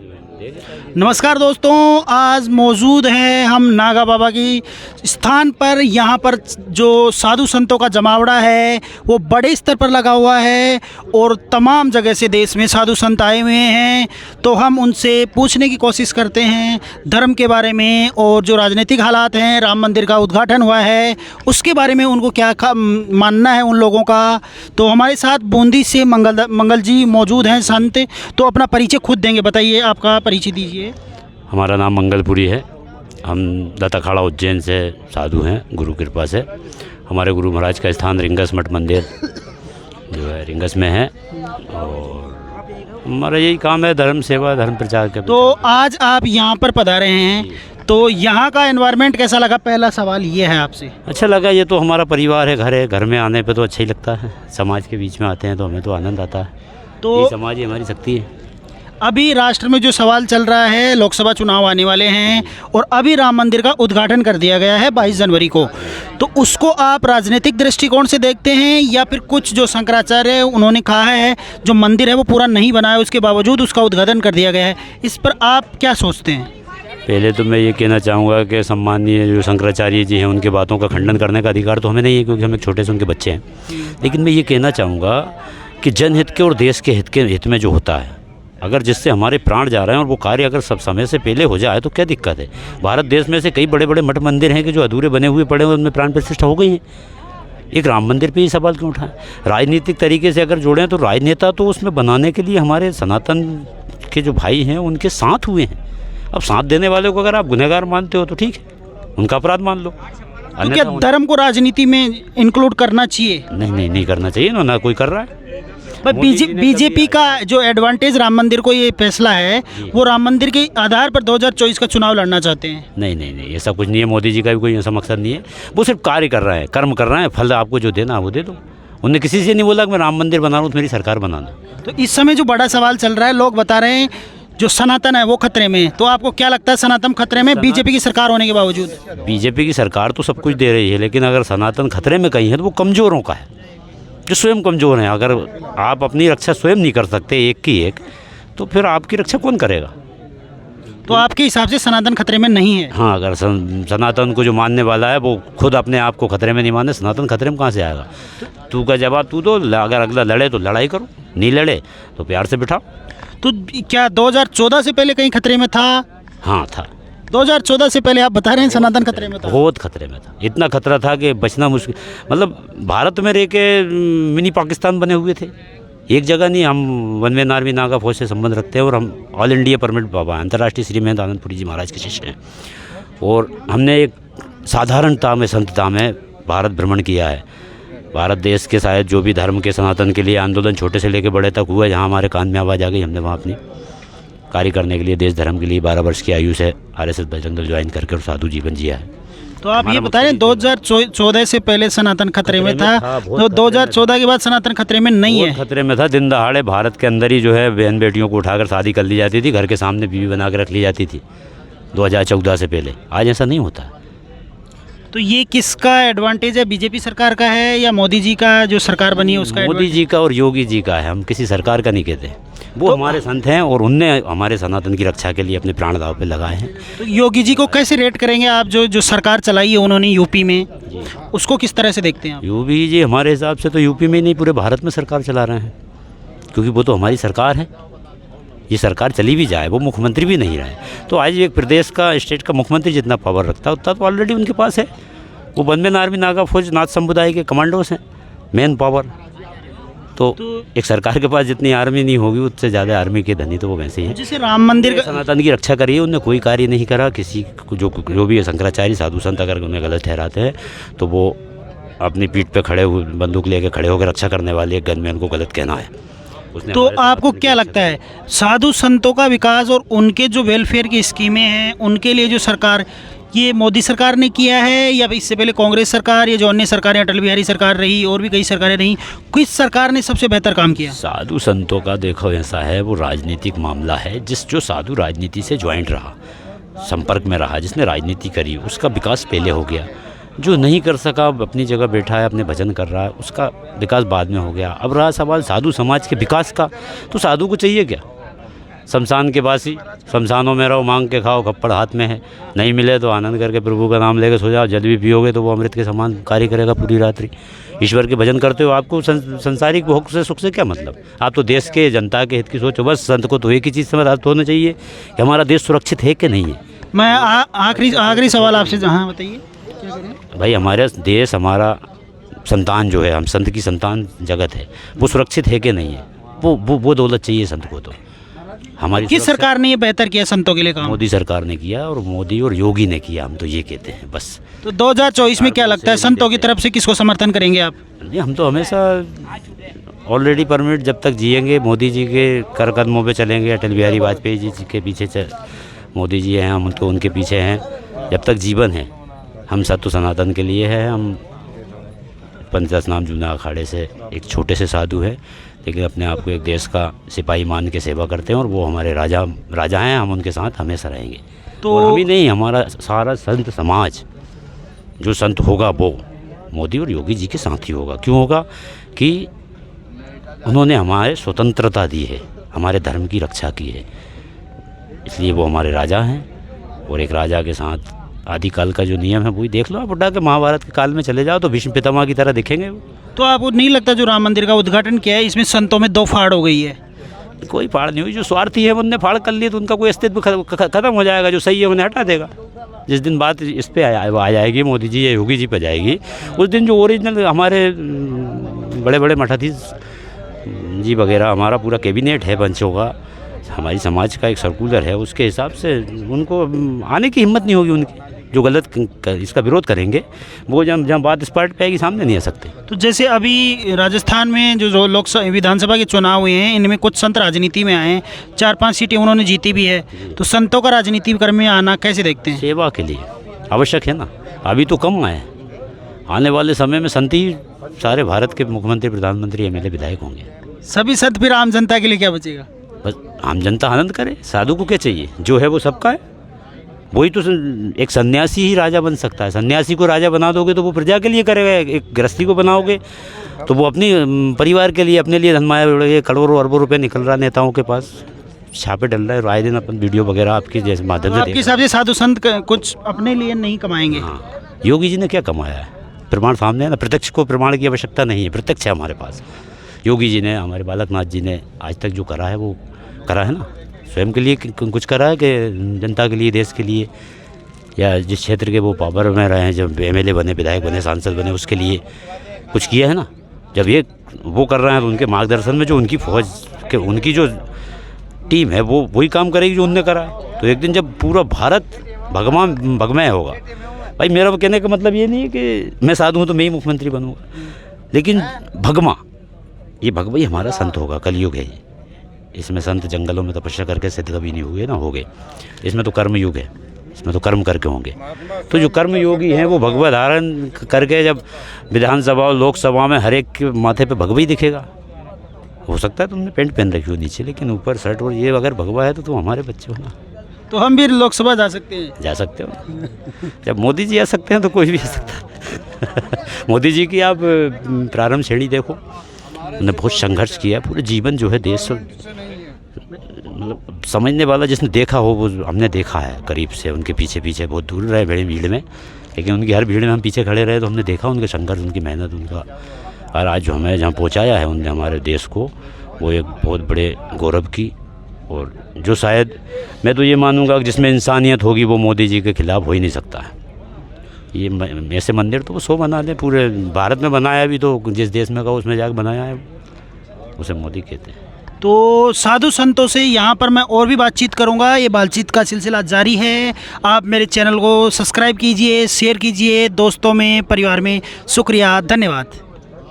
नमस्कार दोस्तों, आज मौजूद हैं हम नागा बाबा की स्थान पर। यहाँ पर जो साधु संतों का जमावड़ा है वो बड़े स्तर पर लगा हुआ है और तमाम जगह से देश में साधु संत आए हुए हैं। तो हम उनसे पूछने की कोशिश करते हैं धर्म के बारे में और जो राजनीतिक हालात हैं, राम मंदिर का उद्घाटन हुआ है उसके बारे में उनको क्या मानना है उन लोगों का। तो हमारे साथ बूंदी से मंगल जी मौजूद हैं संत। तो अपना परिचय खुद देंगे, बताइए, आपका परिचय दीजिए। हमारा नाम मंगलपुरी है। हम दत्ताखाड़ा उज्जैन से साधु हैं, गुरु कृपा से। हमारे गुरु महाराज का स्थान रिंगस मठ मंदिर जो है रिंगस में है और हमारा यही काम है, धर्म सेवा, धर्म प्रचार का। तो आज आप यहाँ पर पधारे हैं, तो यहाँ का एनवायरनमेंट कैसा लगा? पहला सवाल ये है आपसे। अच्छा लगा, ये तो हमारा परिवार है, घर है। घर में आने पे तो अच्छा ही लगता है। समाज के बीच में आते हैं तो हमें तो आनंद आता है। तो ये समाज ही हमारी शक्ति है। अभी राष्ट्र में जो सवाल चल रहा है, लोकसभा चुनाव आने वाले हैं और अभी राम मंदिर का उद्घाटन कर दिया गया है 22 जनवरी को। तो उसको आप राजनीतिक दृष्टिकोण से देखते हैं या फिर कुछ जो शंकराचार्य उन्होंने कहा है जो मंदिर है वो पूरा नहीं बना है, उसके बावजूद उसका उद्घाटन कर दिया गया है, इस पर आप क्या सोचते हैं? पहले तो मैं ये कहना चाहूँगा कि सम्मानीय जो शंकराचार्य जी हैं उनके बातों का खंडन करने का अधिकार तो हमें नहीं है, क्योंकि हम एक छोटे से उनके बच्चे हैं। लेकिन मैं ये कहना चाहूँगा कि जनहित के और देश के हित में जो होता है, अगर जिससे हमारे प्राण जा रहे हैं और वो कार्य अगर सब समय से पहले हो जाए तो क्या दिक्कत है। भारत देश में से कई बड़े बड़े मठ मंदिर हैं कि जो अधूरे बने हुए पड़े हैं, उनमें प्राण प्रतिष्ठा हो गई है। एक राम मंदिर पे ही सवाल क्यों उठाएं? राजनीतिक तरीके से अगर जोड़ें तो राजनेता तो उसमें बनाने के लिए हमारे सनातन के जो भाई हैं उनके साथ हुए हैं। अब साथ देने वाले को अगर आप गुनहगार मानते हो तो ठीक है, उनका अपराध मान लो। तो क्या धर्म को राजनीति में इंक्लूड करना चाहिए? नहीं करना चाहिए ना कोई कर रहा है। बीजेपी का जो एडवांटेज राम मंदिर को ये फैसला है, वो राम मंदिर के आधार पर 2024 का चुनाव लड़ना चाहते हैं। नहीं, ऐसा कुछ नहीं है। मोदी जी का भी कोई ऐसा मकसद नहीं है। वो सिर्फ कार्य कर रहे हैं, कर्म कर रहे हैं। फल आपको जो देना वो दे दो। उन्होंने किसी से नहीं बोला कि मैं राम मंदिर बना रहा हूँ तो मेरी सरकार बनाना। तो इस समय जो बड़ा सवाल चल रहा है, लोग बता रहे हैं जो सनातन है वो खतरे में। तो आपको क्या लगता है, सनातन खतरे में बीजेपी की सरकार होने के बावजूद? बीजेपी की सरकार तो सब कुछ दे रही है, लेकिन अगर सनातन खतरे में कहीं है तो वो कमज़ोरों का है, जो स्वयं कमज़ोर हैं। अगर आप अपनी रक्षा स्वयं नहीं कर सकते एक की एक, तो फिर आपकी रक्षा कौन करेगा? तो आपके हिसाब से सनातन खतरे में नहीं है? हाँ, अगर सनातन को जो मानने वाला है वो खुद अपने आप को खतरे में नहीं माने, सनातन खतरे में कहाँ से आएगा? तू का जवाब तू दो। अगर अगला लड़े तो लड़ाई करो, नहीं लड़े तो प्यार से बिठाओ। तो क्या 2014 से पहले कहीं खतरे में था? हाँ था। 2014 से पहले आप बता रहे हैं सनातन खतरे में था? बहुत खतरे में था। इतना खतरा था कि बचना मुश्किल। मतलब भारत में रह के मिनी पाकिस्तान बने हुए थे। एक जगह नहीं। हम वन मैन आर्मी नागा फौज से संबंध रखते हैं और हम ऑल इंडिया परमिट बाबा अंतर्राष्ट्रीय श्री महेंद्र आनंदपुरी जी महाराज के शिष्य हैं। और हमने एक साधारणता में, संतता में भारत भ्रमण किया है। भारत देश के शायद जो भी धर्म के सनातन के लिए आंदोलन छोटे से लेकर बड़े तक हुआ, जहाँ हमारे कान में आवाज़ आ गई, हमने वहाँ अपनी कार्य करने के लिए, देश धर्म के लिए 12 वर्ष की आयु से RSS बजरंग दल ज्वाइन करके और साधु जीवन जिया है। तो आप ये बता रहे हैं 2014 से पहले सनातन खतरे में था, तो 2014 के बाद सनातन खतरे में नहीं है? खतरे में था। दिन दहाड़े भारत के अंदर ही जो है बहन बेटियों को उठाकर शादी कर ली जाती थी, घर के सामने बीवी बना कर रख ली जाती थी 2014 से पहले। आज ऐसा नहीं होता। तो ये किसका एडवांटेज है? बीजेपी सरकार का है या मोदी जी का जो सरकार बनी है उसका? मोदी जी का और योगी जी का है। हम किसी सरकार का नहीं कहते। वो तो हमारे संत हैं और उनने हमारे सनातन की रक्षा के लिए अपने प्राण दांव पे लगाए हैं। तो योगी जी को कैसे रेट करेंगे आप? जो सरकार चलाई है उन्होंने यूपी में, उसको किस तरह से देखते हैं आप? योगी जी हमारे हिसाब से तो यूपी में नहीं, पूरे भारत में सरकार चला रहे हैं, क्योंकि वो तो हमारी सरकार है। ये सरकार चली भी जाए, वो मुख्यमंत्री भी नहीं रहे, तो आज एक प्रदेश का, स्टेट का मुख्यमंत्री जितना पावर रखता है उतना तो ऑलरेडी उनके पास है। वो वन मैन आर्मी नागा फौज नाथ समुदाय के कमांडोस हैं, मेन पावर। तो एक सरकार के पास जितनी आर्मी नहीं होगी, उससे ज़्यादा आर्मी के धनी तो वो वैसे ही हैं। जैसे राम मंदिर सनातन की रक्षा करी है, उनने कोई कार्य नहीं करा। किसी को जो भी शंकराचार्य साधु संत अगर उन्हें गलत ठहराते हैं तो वो अपनी पीठ पे खड़े हुए, बंदूक लेके खड़े होकर रक्षा करने वाले एक गनमैन को गलत कहना है। तो आपको क्या लगता है, साधु संतों का विकास और उनके जो वेलफेयर की स्कीमें हैं उनके लिए जो सरकार, ये मोदी सरकार ने किया है या इससे पहले कांग्रेस सरकार या जो अन्य सरकारें, अटल बिहारी सरकार रही और भी कई सरकारें रही, किस सरकार ने सबसे बेहतर काम किया? साधु संतों का देखो ऐसा है, वो राजनीतिक मामला है। जो साधु राजनीति से ज्वाइंट रहा, संपर्क में रहा, जिसने राजनीति करी, उसका विकास पहले हो गया। जो नहीं कर सका, अपनी जगह बैठा है, अपने भजन कर रहा है, उसका विकास बाद में हो गया। अब रहा सवाल साधु समाज के विकास का, तो साधु को चाहिए क्या? शमशान के बासी, शमशानों में रहो, मांग के खाओ, खप्पड़ हाथ में है, नहीं मिले तो आनंद करके प्रभु का नाम लेके सो जाओ। जल भी पियोगे तो वो अमृत के समान कार्य करेगा पूरी रात्रि। ईश्वर के भजन करते हो, आपको संसारिक भोग से सुख से क्या मतलब? आप तो देश के जनता के हित की सोचो बस। संत को तो एक ही चीज़ से मतलब होना चाहिए कि हमारा देश सुरक्षित है कि नहीं है। मैं आखिरी सवाल आपसे, हाँ बताइए क्या करें? भाई हमारा देश, हमारा संतान जो है, हम संत की संतान जगत है, वो सुरक्षित है कि नहीं है? वो दौलत चाहिए संत को। तो हमारी किस सरकार ने ये बेहतर किया संतों के लिए काम? मोदी सरकार ने किया, और मोदी और योगी ने किया, हम तो ये कहते हैं बस। तो 2024 में क्या लगता है, संतों की तरफ से किसको समर्थन करेंगे आप? नहीं, हम तो हमेशा ऑलरेडी परमिट जब तक जिएंगे मोदी जी के कर कदमों पे चलेंगे। अटल बिहारी वाजपेयी जी के पीछे मोदी जी हैं, हम तो उनके पीछे हैं जब तक जीवन है। हम सत्य सनातन के लिए है। हम 50 नाम जूना अखाड़े से एक छोटे से साधु हैं, लेकिन अपने आप को एक देश का सिपाही मान के सेवा करते हैं, और वो हमारे राजा हैं। हम उनके साथ हमेशा रहेंगे। तो हम ही नहीं, हमारा सारा संत समाज जो संत होगा वो मोदी और योगी जी के साथ ही होगा। क्यों होगा? कि उन्होंने हमारे स्वतंत्रता दी है, हमारे धर्म की रक्षा की है, इसलिए वो हमारे राजा हैं। और एक राजा के साथ आदिकाल का जो नियम है वही देख लो आप, उठा के महाभारत के काल में चले जाओ तो भीष्म पितामह की तरह दिखेंगे वो। तो आपको नहीं लगता जो राम मंदिर का उद्घाटन किया है इसमें संतों में दो फाड़ हो गई है? कोई फाड़ नहीं हुई। जो स्वार्थी है उनने फाड़ कर लिए तो उनका कोई अस्तित्व खत्म हो जाएगा। जो सही है उन्हें हटा देगा। जिस दिन बात इस पे आ जाएगी, मोदी जी या योगी जी पे जाएगी, उस दिन जो ओरिजिनल हमारे बड़े बड़े मठाधीश जी वगैरह, हमारा पूरा कैबिनेट है पंचों का, हमारी समाज का एक सर्कुलर है, उसके हिसाब से उनको आने की हिम्मत नहीं होगी उनकी। जो गलत इसका विरोध करेंगे वो जब बात स्पॉट पे आएगी सामने नहीं आ सकते। तो जैसे अभी राजस्थान में जो लोकसभा विधानसभा के चुनाव हुए हैं, इनमें कुछ संत राजनीति में आए हैं, 4-5 सीटें उन्होंने जीती भी है। तो संतों का राजनीति कर्म में आना कैसे देखते हैं? सेवा के लिए आवश्यक है ना। अभी तो कम आए, आने वाले समय में संत ही सारे भारत के मुख्यमंत्री, प्रधानमंत्री, MLA, विधायक होंगे। सभी संत फिर आम जनता के लिए क्या बचेगा? बस आम जनता आनंद करे। साधु को क्या चाहिए? जो है वो सबका है। वही तो एक सन्यासी ही राजा बन सकता है। सन्यासी को राजा बना दोगे तो वो प्रजा के लिए करेगा। एक गृहस्थी को बनाओगे तो वो अपनी परिवार के लिए, अपने लिए धनमाया उड़ेगा। करोड़ों अरबों रुपए निकल रहा है नेताओं के पास, छापे डल रहा है आए दिन। अपन वीडियो वगैरह आपके जैसे माध्यम से आपके हिसाब से साधु संत कुछ अपने लिए नहीं कमाएंगे? हाँ, योगी जी ने क्या कमाया है? प्रमाण सामने है ना। प्रत्यक्ष को प्रमाण की आवश्यकता नहीं है, प्रत्यक्ष है हमारे पास। योगी जी ने, हमारे बालकनाथ जी ने आज तक जो करा है वो करा है ना। स्वयं के लिए कुछ करा है कि जनता के लिए, देश के लिए, या जिस क्षेत्र के वो पावर में रहे हैं, जब MLA बने, विधायक बने, सांसद बने, उसके लिए कुछ किया है ना। जब ये वो कर रहे हैं तो उनके मार्गदर्शन में जो उनकी फौज के, उनकी जो टीम है वो वही काम करेगी जो उनने करा है। तो एक दिन जब पूरा भारत भगमय होगा। भाई मेरा कहने का मतलब ये नहीं है कि मैं साधु हूँ तो मैं ही मुख्यमंत्री बनूँगा, लेकिन ये भगवाई हमारा संत होगा। कलयुग है ये, इसमें संत जंगलों में तपस्या करके सिद्ध कभी नहीं हुए ना, हो गए। इसमें तो कर्म युग है, इसमें तो कर्म करके होंगे। तो जो कर्म योगी हैं वो भगवा धारण करके जब विधानसभा और लोकसभा में हर एक के माथे पे भगवा ही दिखेगा। हो सकता है तुमने पेंट पहन रखी हो नीचे, लेकिन ऊपर शर्ट और ये अगर भगवा है तो तुम हमारे बच्चे हो ना। तो हम भी लोकसभा जा सकते हैं? जा सकते हो। जब मोदी जी आ सकते हैं तो कोई भी आ सकता है। मोदी जी की आप प्रारंभ श्रेणी देखो, उन्होंने बहुत संघर्ष किया। पूरे जीवन जो है देश, मतलब समझने वाला जिसने देखा हो वो हमने देखा है करीब से। उनके पीछे पीछे बहुत दूर रहे बड़ी भीड़ में, लेकिन उनकी हर भीड़ में हम पीछे खड़े रहे तो हमने देखा उनके संघर्ष, उनकी मेहनत, उनका। और आज जो हमें जहाँ पहुँचाया है उनने हमारे देश को, वो एक बहुत बड़े गौरव की। और जो शायद मैं तो ये मानूंगा कि जिसमें इंसानियत होगी वो मोदी जी के खिलाफ हो ही नहीं सकता है। ये ऐसे मंदिर तो वो 100 बना दें, पूरे भारत में बनाया भी तो जिस देश में कहा उसमें जाकर बनाया है, उसे मोदी कहते हैं। तो साधु संतों से यहाँ पर मैं और भी बातचीत करूँगा। ये बातचीत का सिलसिला जारी है। आप मेरे चैनल को सब्सक्राइब कीजिए, शेयर कीजिए दोस्तों में, परिवार में। शुक्रिया, धन्यवाद।